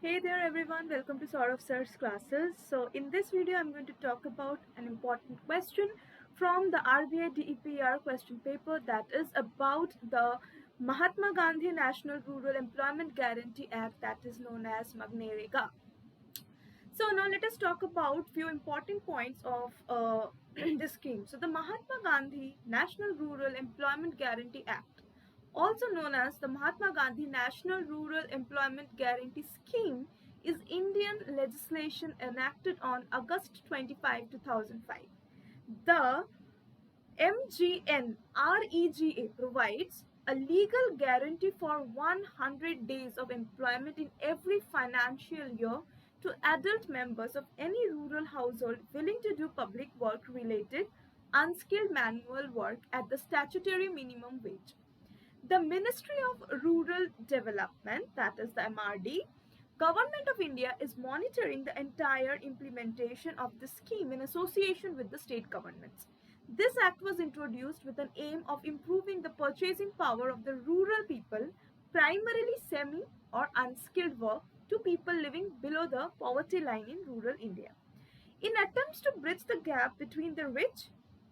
Hey there everyone, welcome to Sort of Sir's classes. So in this video I'm going to talk about an important question from the RBI DEPR question paper that is about the Mahatma Gandhi National Rural Employment Guarantee Act, that is known as MNREGA. So now let us talk about few important points of this scheme. So the Mahatma Gandhi National Rural Employment Guarantee Act, also known as the Mahatma Gandhi National Rural Employment Guarantee Scheme, is Indian legislation enacted on August 25, 2005. The MGNREGA provides a legal guarantee for 100 days of employment in every financial year to adult members of any rural household willing to do public work related unskilled manual work at the statutory minimum wage. The Ministry of Rural Development, that is the MRD, Government of India is monitoring the entire implementation of this scheme in association with the state governments. This act was introduced with an aim of improving the purchasing power of the rural people, primarily semi or unskilled work, to people living below the poverty line in rural India, in attempts to bridge the gap between the rich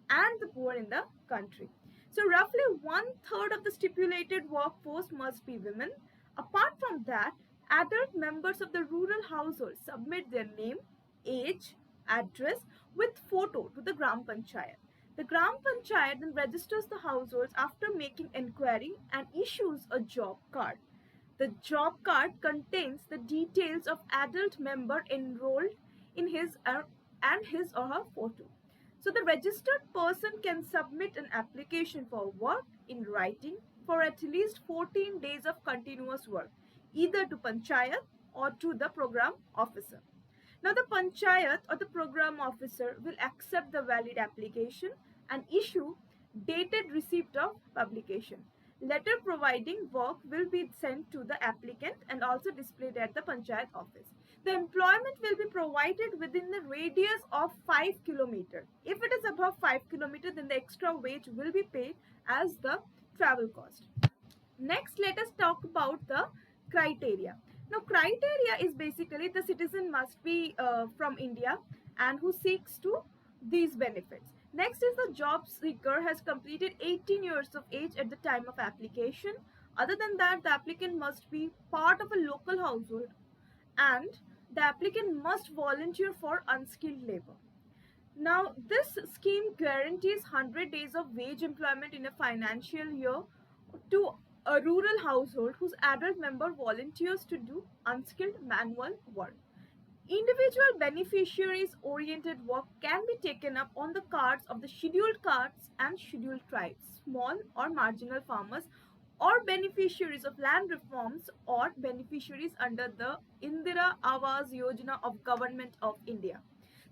and the poor in the country. So, roughly one third of the stipulated workforce must be women. Apart from that, adult members of the rural household submit their name, age, address with photo to the Gram Panchayat. The Gram Panchayat then registers the households after making inquiry and issues a job card. The job card contains the details of adult member enrolled in his or her photo. So the registered person can submit an application for work in writing for at least 14 days of continuous work, either to Panchayat or to the program officer. Now the Panchayat or the program officer will accept the valid application and issue dated receipt of publication. Letter providing work will be sent to the applicant and also displayed at the Panchayat office. The employment will be provided within the radius of 5 km. If it is above 5 km, then the extra wage will be paid as the travel cost. Next, let us talk about the criteria. Now, criteria is basically the citizen must be from India and who seeks to these benefits. Next is the job seeker has completed 18 years of age at the time of application. Other than that, the applicant must be part of a local household and the applicant must volunteer for unskilled labor. Now, this scheme guarantees 100 days of wage employment in a financial year to a rural household whose adult member volunteers to do unskilled manual work. Individual beneficiaries oriented work can be taken up on the cards of the scheduled castes and scheduled tribes, small or marginal farmers, or beneficiaries of land reforms or beneficiaries under the Indira Awas Yojana of Government of India.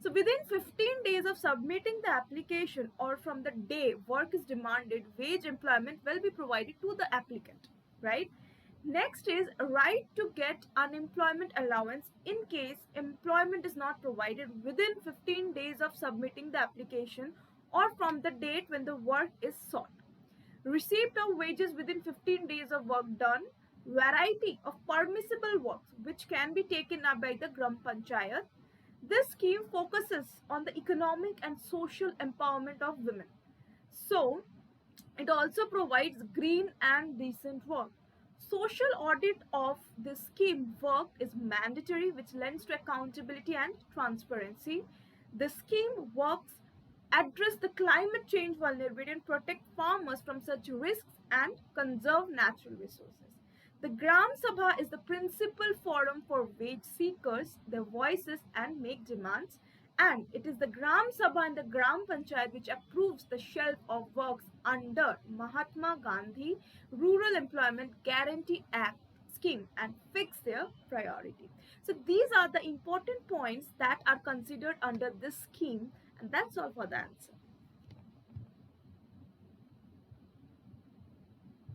So within 15 days of submitting the application or from the day work is demanded, wage employment will be provided to the applicant, right? Next is right to get unemployment allowance in case employment is not provided within 15 days of submitting the application or from the date when the work is sought. Receipt of wages within 15 days of work done, variety of permissible works which can be taken up by the Gram Panchayat. This scheme focuses on the economic and social empowerment of women. So, it also provides green and decent work. Social audit of this scheme work is mandatory, which lends to accountability and transparency. The scheme works address the climate change vulnerability and protect farmers from such risks and conserve natural resources. The Gram Sabha is the principal forum for wage seekers, their voices and make demands, and it is the Gram Sabha and the Gram Panchayat which approves the shelf of works under Mahatma Gandhi Rural Employment Guarantee Act scheme and fix their priority. So these are the important points that are considered under this scheme, and that's all for the answer.